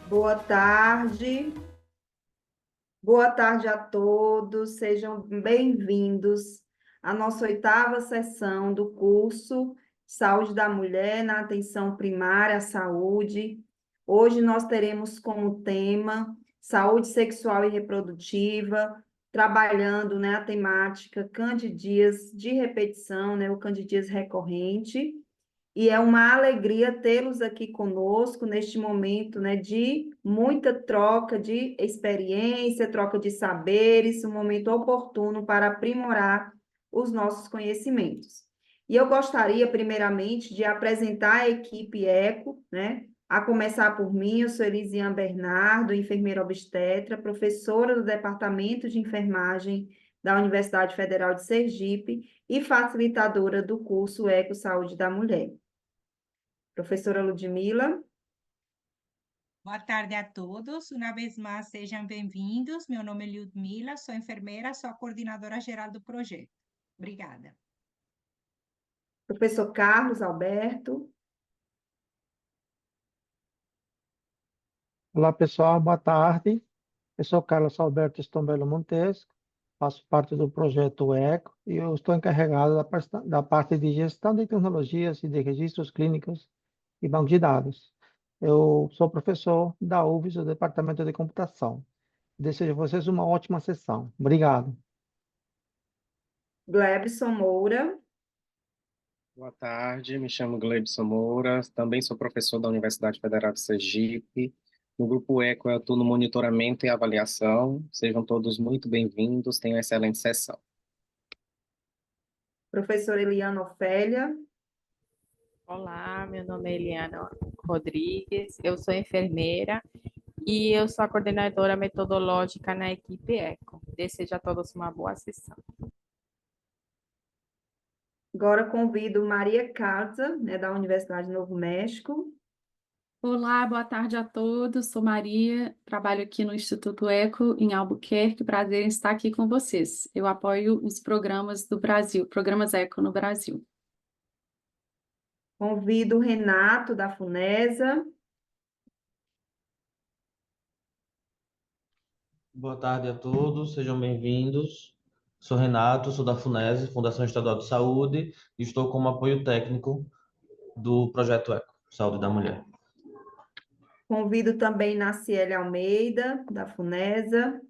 Boa tarde a todos, sejam bem-vindos à nossa oitava sessão do curso Saúde da Mulher na Atenção Primária à Saúde. Hoje nós teremos como tema saúde sexual e reprodutiva, trabalhando, né, a temática candidíase de repetição, né, o candidíase recorrente. E é uma alegria tê-los aqui conosco neste momento, né, de muita troca de experiência, troca de saberes, um momento oportuno para aprimorar os nossos conhecimentos. E eu gostaria, primeiramente, de apresentar a equipe ECO, né, a começar por mim. Eu sou Elisiane Bernardo, enfermeira obstetra, professora do Departamento de Enfermagem da Universidade Federal de Sergipe e facilitadora do curso Eco Saúde da Mulher. Professora Ludmila. Boa tarde a todos. Uma vez mais, sejam bem-vindos. Meu nome é Ludmila, sou enfermeira, sou a coordenadora geral do projeto. Obrigada. Professor Carlos Alberto. Olá, pessoal, boa tarde. Eu sou Carlos Alberto Stombelo Montesco, faço parte do projeto ECO e eu estou encarregado da parte de gestão de tecnologias e de registros clínicos e banco de dados. Eu sou professor da UFES, do Departamento de Computação. Desejo a vocês uma ótima sessão. Obrigado. Glebson Moura. Boa tarde, me chamo Glebson Moura, também sou professor da Universidade Federal de Sergipe. No grupo ECO eu estou no monitoramento e avaliação. Sejam todos muito bem-vindos, tenham uma excelente sessão. Professora Eliana Ofélia. Olá, meu nome é Eliana Rodrigues, eu sou enfermeira e eu sou a coordenadora metodológica na equipe ECO. Desejo a todos uma boa sessão. Agora convido Maria Casa, né, da Universidade de Novo México. Olá, boa tarde a todos. Sou Maria, trabalho aqui no Instituto ECO, em Albuquerque. Prazer em estar aqui com vocês. Eu apoio os programas do Brasil, programas ECO no Brasil. Convido o Renato, da FUNESA. Boa tarde a todos, sejam bem-vindos. Sou Renato, sou da FUNESE, Fundação Estadual de Saúde, e estou como apoio técnico do projeto ECO, Saúde da Mulher. Convido também Naciele Almeida, da FUNESA.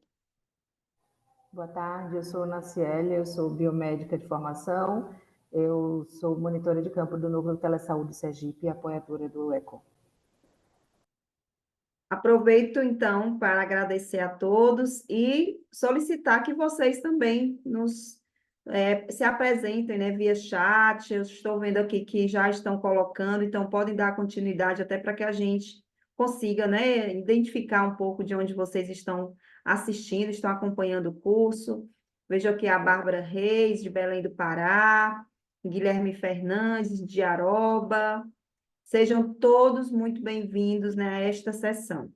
Boa tarde, eu sou Naciele, eu sou biomédica de formação, eu sou monitora de campo do Núcleo Telesaúde Sergipe e apoiadora do ECO. Aproveito, então, para agradecer a todos e solicitar que vocês também se apresentem, né, via chat. Eu estou vendo aqui que já estão colocando, então podem dar continuidade até para que a gente consiga, né, identificar um pouco de onde vocês estão assistindo, estão acompanhando o curso. Vejo aqui a Bárbara Reis, de Belém do Pará, Guilherme Fernandes, de Aroba. Sejam todos muito bem-vindos, né, a esta sessão.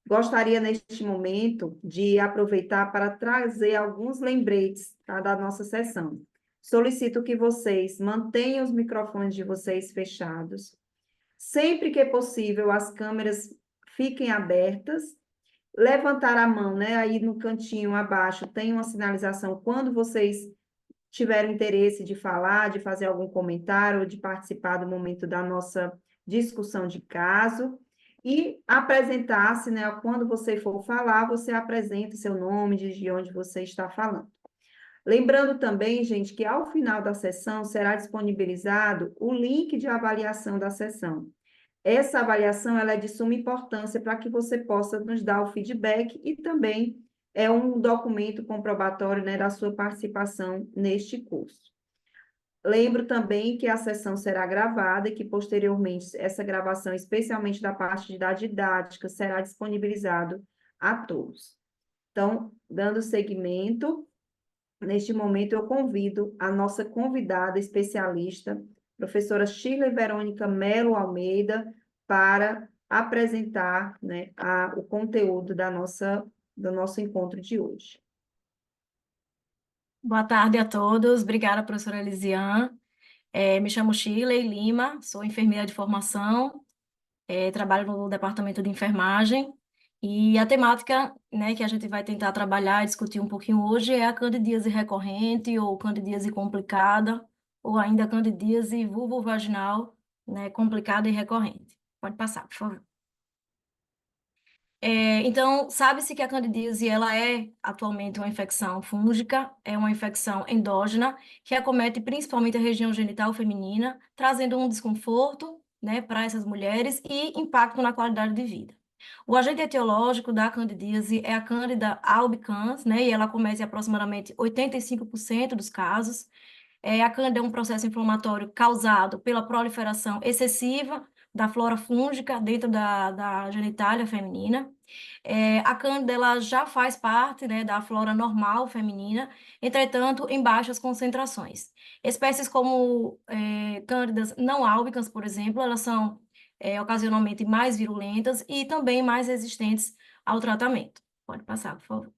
Gostaria, neste momento, de aproveitar para trazer alguns lembretes, tá, da nossa sessão. Solicito que vocês mantenham os microfones de vocês fechados. Sempre que possível, as câmeras fiquem abertas. Levantar a mão, né, aí no cantinho abaixo tem uma sinalização quando vocês tiverem interesse de falar, de fazer algum comentário ou de participar do momento da nossa discussão de caso, e apresentar-se, né? Quando você for falar, você apresenta seu nome, de onde você está falando. Lembrando também, gente, que ao final da sessão será disponibilizado o link de avaliação da sessão. Essa avaliação ela é de suma importância para que você possa nos dar o feedback e também é um documento comprobatório, né, da sua participação neste curso. Lembro também que a sessão será gravada e que, posteriormente, essa gravação, especialmente da parte da didática, será disponibilizado a todos. Então, dando seguimento, neste momento eu convido a nossa convidada especialista, professora Shirley Verônica Melo Almeida, para apresentar, né, o conteúdo do nosso encontro de hoje. Boa tarde a todos. Obrigada, professora Elisiane. Me chamo Shirley Lima, sou enfermeira de formação trabalho no departamento de enfermagem, e a temática, né, que a gente vai tentar trabalhar e discutir um pouquinho hoje é a candidíase recorrente, ou candidíase complicada, ou ainda candidíase vulvovaginal, né, complicada e recorrente. Pode passar, por favor. Então, sabe-se que a candidíase ela é atualmente uma infecção fúngica, é uma infecção endógena que acomete principalmente a região genital feminina, trazendo um desconforto, né, para essas mulheres e impacto na qualidade de vida. O agente etiológico da candidíase é a Candida albicans, né, e ela acomete aproximadamente 85% dos casos. A cândida é um processo inflamatório causado pela proliferação excessiva da flora fúngica dentro da genitália feminina. A cândida ela já faz parte, né, da flora normal feminina, entretanto, em baixas concentrações. Espécies como cândidas não álbicas, por exemplo, elas são ocasionalmente mais virulentas e também mais resistentes ao tratamento. Pode passar, por favor.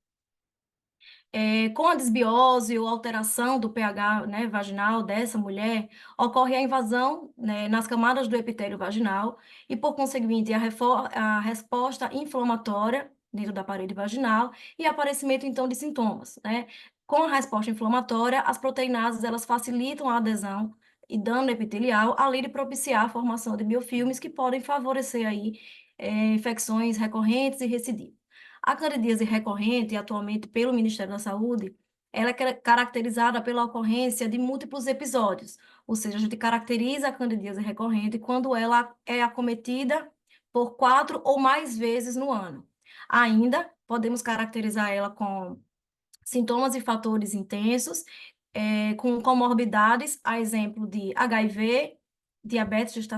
Com a desbiose ou alteração do pH, né, vaginal dessa mulher, ocorre a invasão, né, nas camadas do epitélio vaginal e, por conseguinte, a resposta inflamatória dentro da parede vaginal e aparecimento, então, de sintomas, né? Com a resposta inflamatória, as proteinases, elas facilitam a adesão e dano epitelial, além de propiciar a formação de biofilmes que podem favorecer aí, infecções recorrentes e recidivas. A candidíase recorrente, atualmente pelo Ministério da Saúde, ela é caracterizada pela ocorrência de múltiplos episódios, ou seja, a gente caracteriza a candidíase recorrente quando ela é acometida por 4 ou mais vezes no ano. Ainda podemos caracterizar ela com sintomas e fatores intensos, com comorbidades, a exemplo de HIV, diabetes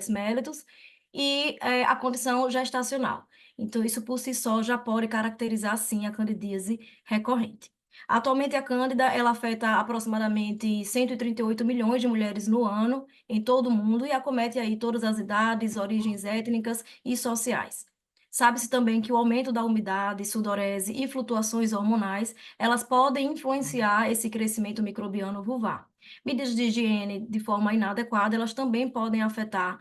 mellitus, e a condição gestacional. Então, isso por si só já pode caracterizar, sim, a candidíase recorrente. Atualmente, a cândida, ela afeta aproximadamente 138 milhões de mulheres no ano, em todo o mundo, e acomete aí todas as idades, origens étnicas e sociais. Sabe-se também que o aumento da umidade, sudorese e flutuações hormonais, elas podem influenciar esse crescimento microbiano vulvar. Medidas de higiene de forma inadequada, elas também podem afetar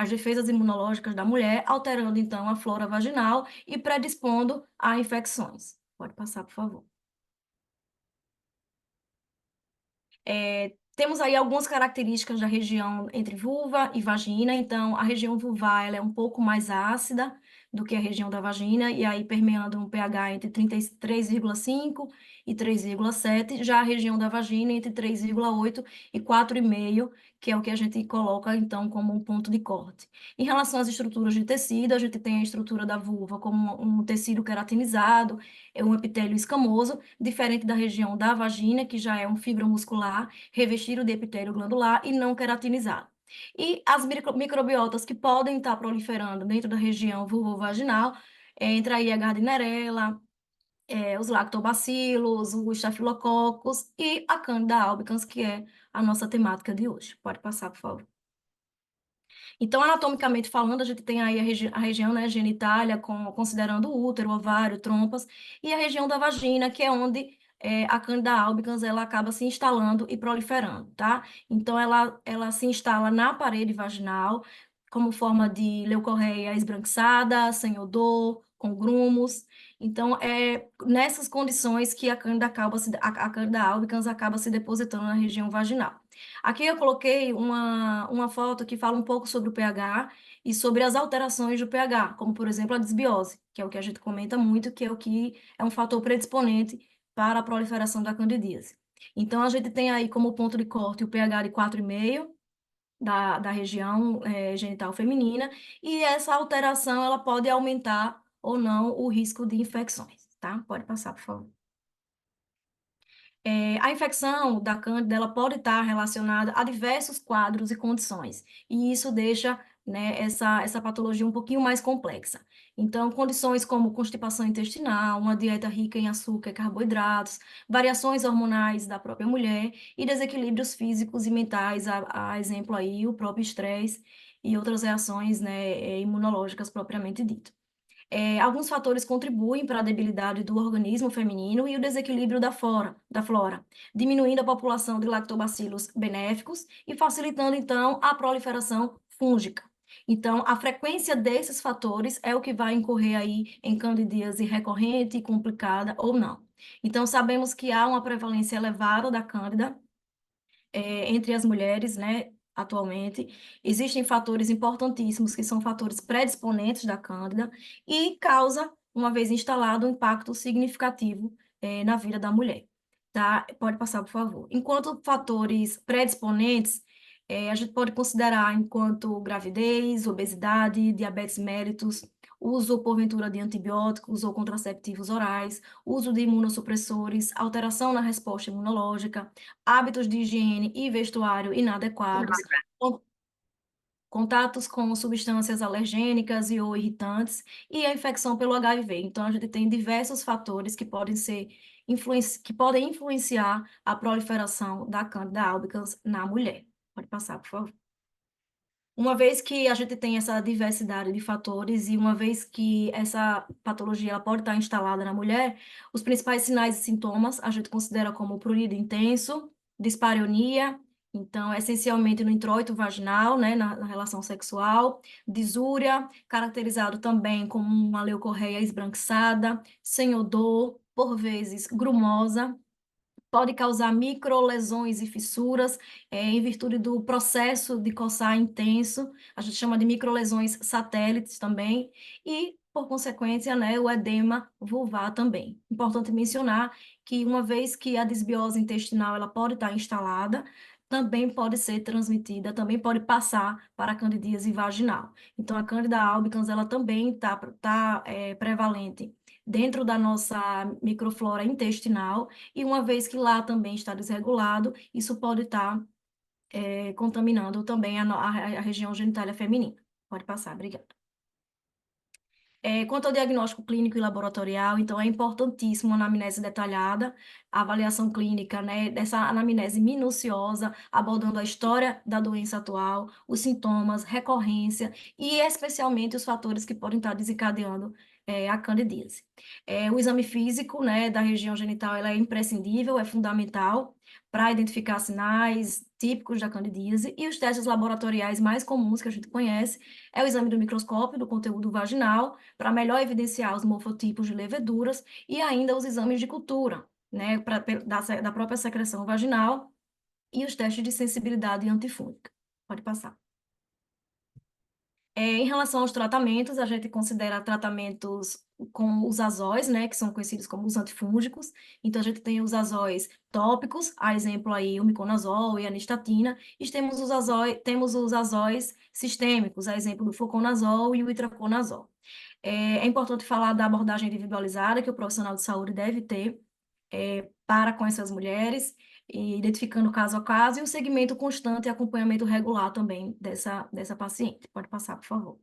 as defesas imunológicas da mulher, alterando, então, a flora vaginal e predispondo a infecções. Pode passar, por favor. Temos aí algumas características da região entre vulva e vagina. Então, a região vulvar ela é um pouco mais ácida do que a região da vagina, e aí permeando um pH entre 3,5 e 3,7. Já a região da vagina entre 3,8 e 4,5, que é o que a gente coloca, então, como um ponto de corte. Em relação às estruturas de tecido, a gente tem a estrutura da vulva como um tecido queratinizado, é um epitélio escamoso, diferente da região da vagina, que já é um fibromuscular, revestido de epitélio glandular e não queratinizado. E as microbiotas que podem estar proliferando dentro da região vulvovaginal, entra aí a Gardnerella, os lactobacilos, os estafilococcus e a Candida albicans, que é a nossa temática de hoje. Pode passar, por favor. Então, anatomicamente falando, a gente tem aí a região, né, genitália, considerando o útero, ovário, trompas, e a região da vagina, que é onde a Candida albicans ela acaba se instalando e proliferando, tá? Então, ela se instala na parede vaginal, como forma de leucorreia esbranquiçada, sem odor, com grumos. Então, é nessas condições que a Candida albicans acaba se depositando na região vaginal. Aqui eu coloquei uma foto que fala um pouco sobre o pH e sobre as alterações do pH, como, por exemplo, a desbiose, que é o que a gente comenta muito, que é o que é um fator predisponente para a proliferação da candidíase. Então, a gente tem aí como ponto de corte o pH de 4,5 da região genital feminina, e essa alteração ela pode aumentar ou não o risco de infecções, tá? Pode passar, por favor. A infecção da cândida ela pode estar relacionada a diversos quadros e condições, e isso deixa, né, essa patologia um pouquinho mais complexa. Então, condições como constipação intestinal, uma dieta rica em açúcar e carboidratos, variações hormonais da própria mulher e desequilíbrios físicos e mentais, a exemplo aí, o próprio estresse e outras reações, né, imunológicas propriamente dito. Alguns fatores contribuem para a debilidade do organismo feminino e o desequilíbrio da flora, diminuindo a população de lactobacilos benéficos e facilitando, então, a proliferação fúngica. Então, a frequência desses fatores é o que vai incorrer aí em candidíase recorrente, complicada ou não. Então, sabemos que há uma prevalência elevada da cândida entre as mulheres, né, atualmente. Existem fatores importantíssimos que são fatores predisponentes da cândida e causa, uma vez instalado, um impacto significativo na vida da mulher. Tá? Pode passar, por favor. Enquanto fatores predisponentes, a gente pode considerar enquanto gravidez, obesidade, diabetes mellitus, uso, porventura, de antibióticos ou contraceptivos orais, uso de imunossupressores, alteração na resposta imunológica, hábitos de higiene e vestuário inadequados, contatos com substâncias alergênicas e ou irritantes e a infecção pelo HIV. Então, a gente tem diversos fatores que podem ser que podem influenciar a proliferação da Candida albicans na mulher. Pode passar, por favor. Uma vez que a gente tem essa diversidade de fatores e uma vez que essa patologia ela pode estar instalada na mulher, os principais sinais e sintomas a gente considera como prurido intenso, dispareunia, então, essencialmente no introito vaginal, né, na relação sexual, disúria, caracterizado também como uma leucorreia esbranquiçada, sem odor, por vezes grumosa, pode causar microlesões e fissuras, em virtude do processo de coçar intenso, a gente chama de microlesões satélites também, e, por consequência, né, o edema vulvar também. Importante mencionar que, uma vez que a disbiose intestinal ela pode estar instalada, também pode ser transmitida, também pode passar para a candidíase vaginal. Então, a Candida albicans, ela também está prevalente dentro da nossa microflora intestinal, e uma vez que lá também está desregulado, isso pode estar contaminando também a região genitália feminina. Pode passar, obrigada. Quanto ao diagnóstico clínico e laboratorial, então é importantíssimo a anamnese detalhada, a avaliação clínica, né, dessa anamnese minuciosa, abordando a história da doença atual, os sintomas, recorrência e especialmente os fatores que podem estar desencadeando a candidíase. O exame físico, né, da região genital, ela é imprescindível, é fundamental para identificar sinais típicos da candidíase, e os testes laboratoriais mais comuns que a gente conhece é o exame do microscópio do conteúdo vaginal, para melhor evidenciar os morfotipos de leveduras, e ainda os exames de cultura, né, da própria secreção vaginal, e os testes de sensibilidade antifúngica. Pode passar. Em relação aos tratamentos, a gente considera tratamentos com os azóis, né, que são conhecidos como os antifúngicos. Então, a gente tem os azóis tópicos, a exemplo aí o miconazol e a nistatina, e temos os azóis sistêmicos, a exemplo do fluconazol e o itraconazol. É importante falar da abordagem individualizada que o profissional de saúde deve ter para com essas mulheres, e identificando caso a caso, e o segmento constante e acompanhamento regular também dessa paciente. Pode passar, por favor.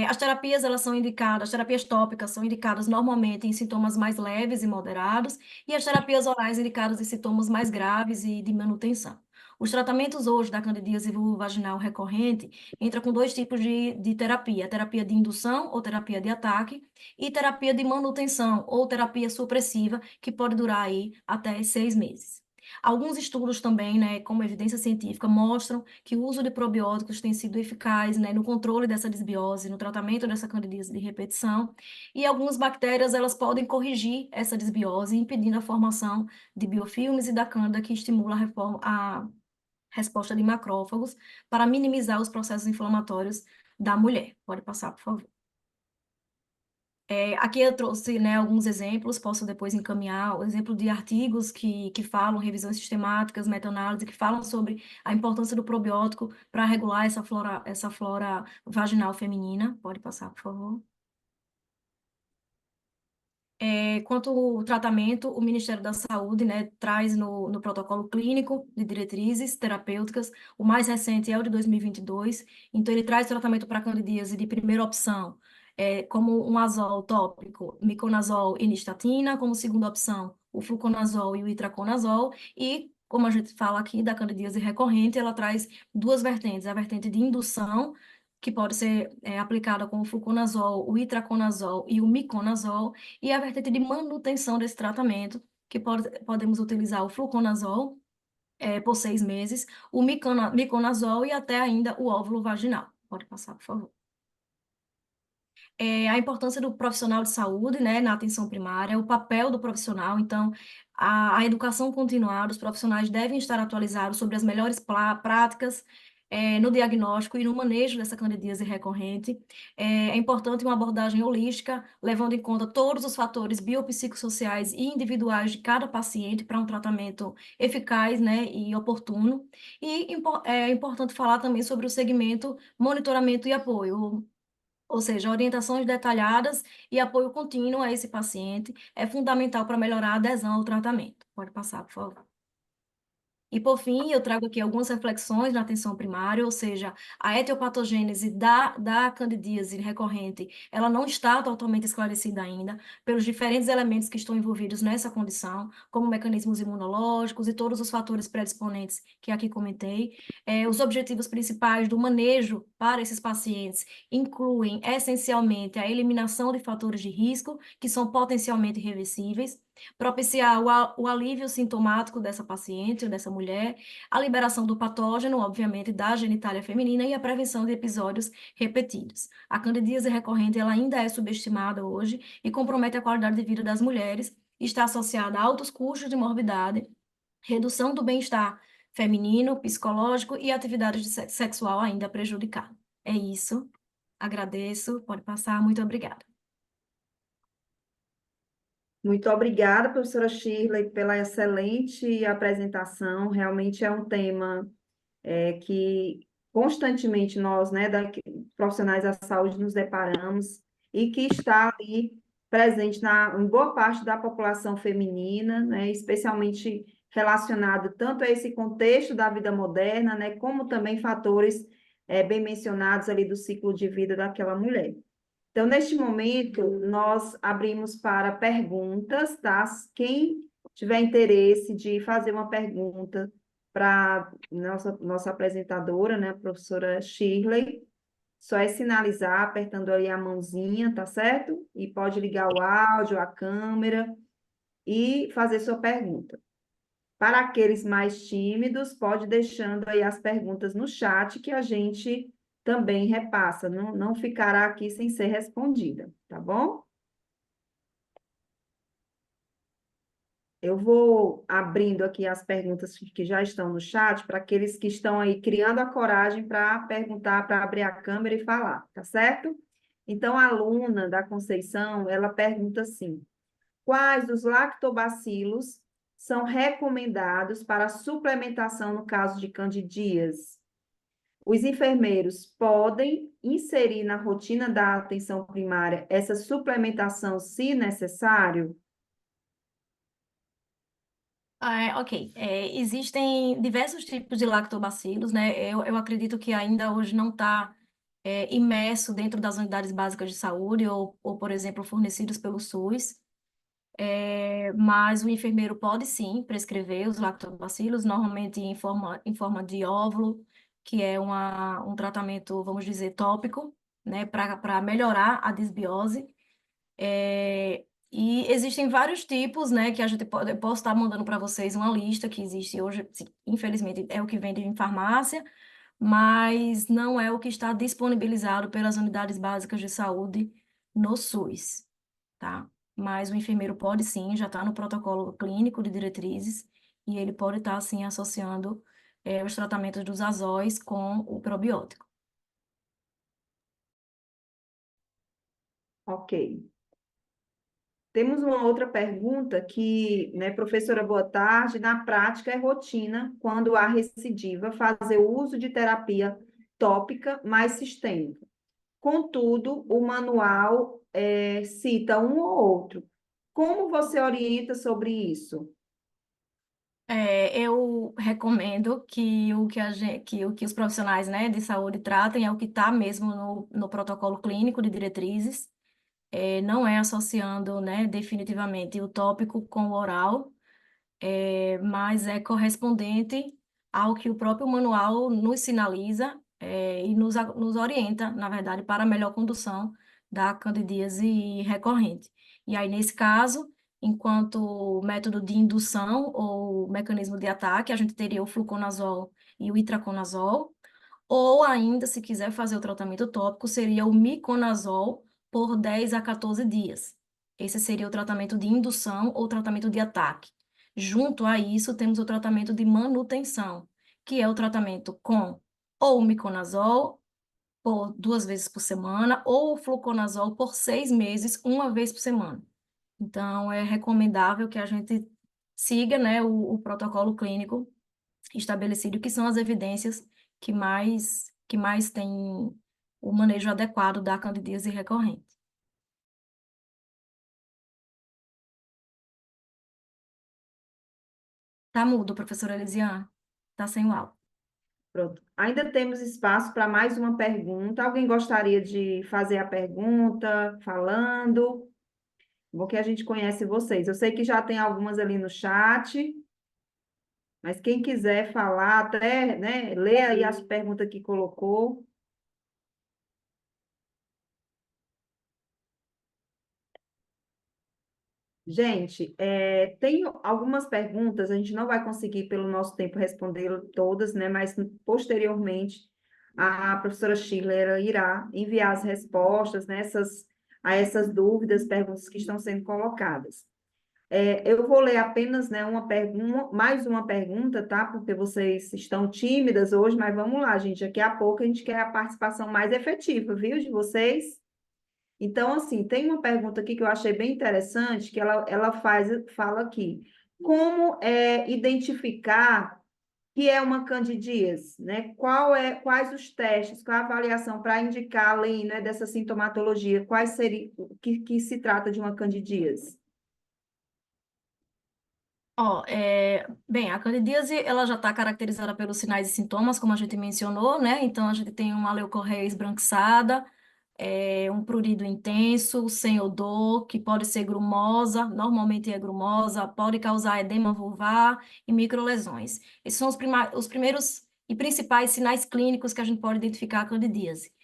As terapias, elas são indicadas, as terapias tópicas são indicadas normalmente em sintomas mais leves e moderados, e as terapias orais indicadas em sintomas mais graves e de manutenção. Os tratamentos hoje da candidíase vulvovaginal recorrente entram com dois tipos de terapia: terapia de indução ou terapia de ataque, e terapia de manutenção ou terapia supressiva, que pode durar aí até 6 meses. Alguns estudos também, né, como evidência científica, mostram que o uso de probióticos tem sido eficaz, né, no controle dessa desbiose, no tratamento dessa candidíase de repetição, e algumas bactérias elas podem corrigir essa desbiose, impedindo a formação de biofilmes e da cândida, que estimula a resposta de macrófagos para minimizar os processos inflamatórios da mulher. Pode passar, por favor. Aqui eu trouxe, né, alguns exemplos, posso depois encaminhar o exemplo de artigos que falam, revisões sistemáticas, meta-análise, que falam sobre a importância do probiótico para regular essa flora vaginal feminina. Pode passar, por favor. Quanto ao tratamento, o Ministério da Saúde, né, traz no protocolo clínico de diretrizes terapêuticas, o mais recente é o de 2022, então ele traz tratamento para candidíase de primeira opção, como um azol tópico, miconazol e nistatina, como segunda opção, o fluconazol e o itraconazol, e, como a gente fala aqui da candidíase recorrente, ela traz duas vertentes: a vertente de indução, que pode ser aplicada com o fluconazol, o itraconazol e o miconazol, e a vertente de manutenção desse tratamento, que podemos utilizar o fluconazol por 6 meses, o miconazol e até ainda o óvulo vaginal. Pode passar, por favor. A importância do profissional de saúde, né, na atenção primária, o papel do profissional. Então, a educação continuada, os profissionais devem estar atualizados sobre as melhores práticas no diagnóstico e no manejo dessa candidíase recorrente. É importante uma abordagem holística, levando em conta todos os fatores biopsicossociais e individuais de cada paciente para um tratamento eficaz, né, e oportuno. E é importante falar também sobre o segmento monitoramento e apoio. Ou seja, orientações detalhadas e apoio contínuo a esse paciente é fundamental para melhorar a adesão ao tratamento. Pode passar, por favor. E, por fim, eu trago aqui algumas reflexões na atenção primária, ou seja, a etiopatogênese da candidíase recorrente, ela não está totalmente esclarecida ainda pelos diferentes elementos que estão envolvidos nessa condição, como mecanismos imunológicos e todos os fatores predisponentes que aqui comentei. Os objetivos principais do manejo para esses pacientes incluem, essencialmente, a eliminação de fatores de risco, que são potencialmente reversíveis, propiciar o alívio sintomático dessa paciente ou dessa mulher, a liberação do patógeno, obviamente, da genitália feminina e a prevenção de episódios repetidos. A candidíase recorrente ela ainda é subestimada hoje e compromete a qualidade de vida das mulheres, está associada a altos custos de morbidade, redução do bem-estar feminino, psicológico e atividade sexual ainda prejudicada. É isso. Agradeço. Pode passar. Muito obrigada. Muito obrigada, professora Shirley, pela excelente apresentação. Realmente é um tema que constantemente nós, né, profissionais da saúde, nos deparamos e que está ali presente em boa parte da população feminina, né, especialmente relacionado tanto a esse contexto da vida moderna, né, como também fatores bem mencionados ali do ciclo de vida daquela mulher. Então, neste momento, nós abrimos para perguntas, tá? Quem tiver interesse de fazer uma pergunta para nossa apresentadora, né, a professora Shirley, só é sinalizar apertando aí a mãozinha, tá certo? E pode ligar o áudio, a câmera e fazer sua pergunta. Para aqueles mais tímidos, pode deixando aí as perguntas no chat que a gente também repassa, não ficará aqui sem ser respondida, tá bom? Eu vou abrindo aqui as perguntas que já estão no chat para aqueles que estão aí criando a coragem para perguntar, para abrir a câmera e falar, tá certo? Então, a aluna da Conceição, ela pergunta assim: quais dos lactobacilos são recomendados para suplementação no caso de candidíase? Os enfermeiros podem inserir na rotina da atenção primária essa suplementação, se necessário? Ok. Existem diversos tipos de lactobacilos, né? Eu acredito que ainda hoje não está imerso dentro das unidades básicas de saúde ou, por exemplo, fornecidos pelo SUS. Mas o enfermeiro pode sim prescrever os lactobacilos, normalmente em forma de óvulo, que é um tratamento, vamos dizer, tópico, né, para melhorar a desbiose. E existem vários tipos, né, que eu posso estar mandando para vocês uma lista que existe hoje, infelizmente é o que vende em farmácia, mas não é o que está disponibilizado pelas unidades básicas de saúde no SUS, tá? Mas o enfermeiro pode sim, já está no protocolo clínico de diretrizes, e ele pode estar, sim, associando os tratamentos dos azóis com o probiótico. Ok. Temos uma outra pergunta que, né, professora, boa tarde. Na prática, é rotina, quando há recidiva, fazer o uso de terapia tópica mais sistêmica. Contudo, o manual cita um ou outro. Como você orienta sobre isso? Eu recomendo que o que os profissionais, né, de saúde tratem é o que está mesmo no protocolo clínico de diretrizes, não é associando, né, definitivamente o tópico com o oral, mas é correspondente ao que o próprio manual nos sinaliza, e nos orienta, na verdade, para a melhor condução da candidíase recorrente. E aí, nesse caso, enquanto método de indução ou mecanismo de ataque, a gente teria o fluconazol e o itraconazol, ou ainda, se quiser fazer o tratamento tópico, seria o miconazol por 10 a 14 dias. Esse seria o tratamento de indução ou tratamento de ataque. Junto a isso, temos o tratamento de manutenção, que é o tratamento com ou o miconazol por 2 vezes por semana, ou o fluconazol por 6 meses, 1 vez por semana. Então, é recomendável que a gente siga, né, o protocolo clínico estabelecido, que são as evidências que mais têm o manejo adequado da candidíase recorrente. Tá mudo, professora Elisiane. Tá sem o áudio. Pronto. Ainda temos espaço para mais uma pergunta. Alguém gostaria de fazer a pergunta falando? Bom que a gente conhece vocês. Eu sei que já tem algumas ali no chat, mas quem quiser falar, até, né, lê aí as perguntas que colocou. Gente, tem algumas perguntas, a gente não vai conseguir, pelo nosso tempo, responder todas, né? Mas, posteriormente, a professora Schiller irá enviar as respostas, né, a essas dúvidas, perguntas que estão sendo colocadas. Eu vou ler apenas, né, mais uma pergunta, tá? Porque vocês estão tímidas hoje, mas vamos lá, gente. Daqui a pouco a gente quer a participação mais efetiva, viu, de vocês. Então, assim, tem uma pergunta aqui que eu achei bem interessante, que ela fala aqui, como identificar que é uma candidíase, né? Quais os testes, qual a avaliação para indicar, além, né, dessa sintomatologia, quais seria, que se trata de uma candidíase? Bem, a candidíase, ela já está caracterizada pelos sinais e sintomas, como a gente mencionou, né? Então, a gente tem uma leucorreia esbranquiçada, um prurido intenso, sem odor, que pode ser grumosa, normalmente é grumosa, pode causar edema vulvar e microlesões. Esses são os primeiros e principais sinais clínicos que a gente pode identificar a candidíase.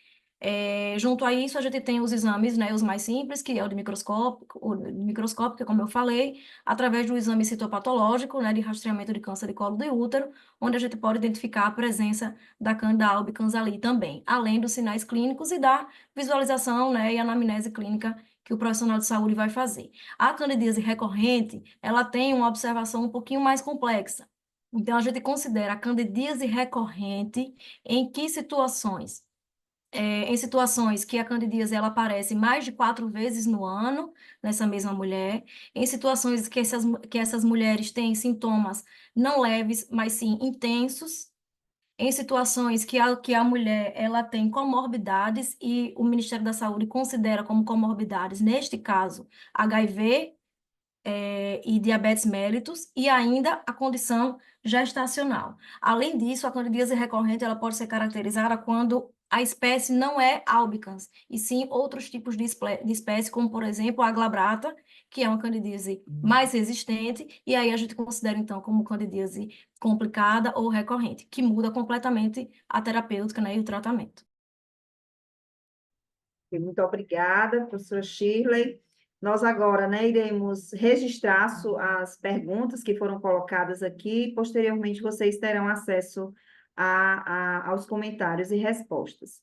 Junto a isso, a gente tem os exames, né, os mais simples, que é o de microscópico, como eu falei, através do exame citopatológico, né, de rastreamento de câncer de colo de útero, onde a gente pode identificar a presença da Candida albicans ali também, além dos sinais clínicos e da visualização, né, e anamnese clínica que o profissional de saúde vai fazer. A candidíase recorrente, ela tem uma observação um pouquinho mais complexa. Então, a gente considera a candidíase recorrente em que situações? Em situações que a candidíase ela aparece mais de 4 vezes no ano nessa mesma mulher, em situações que essas mulheres têm sintomas não leves, mas sim intensos, em situações que a mulher ela tem comorbidades e o Ministério da Saúde considera como comorbidades, neste caso, HIV, e diabetes mellitus, e ainda a condição gestacional. Além disso, a candidíase recorrente ela pode ser caracterizada quando a espécie não é albicans, e sim outros tipos de espécie, como, por exemplo, a glabrata, que é uma candidíase mais resistente, e aí a gente considera, então, como candidíase complicada ou recorrente, que muda completamente a terapêutica, né, e o tratamento. Muito obrigada, professora Shirley. Nós agora, né, iremos registrar as perguntas que foram colocadas aqui, posteriormente vocês terão acesso aos comentários e respostas.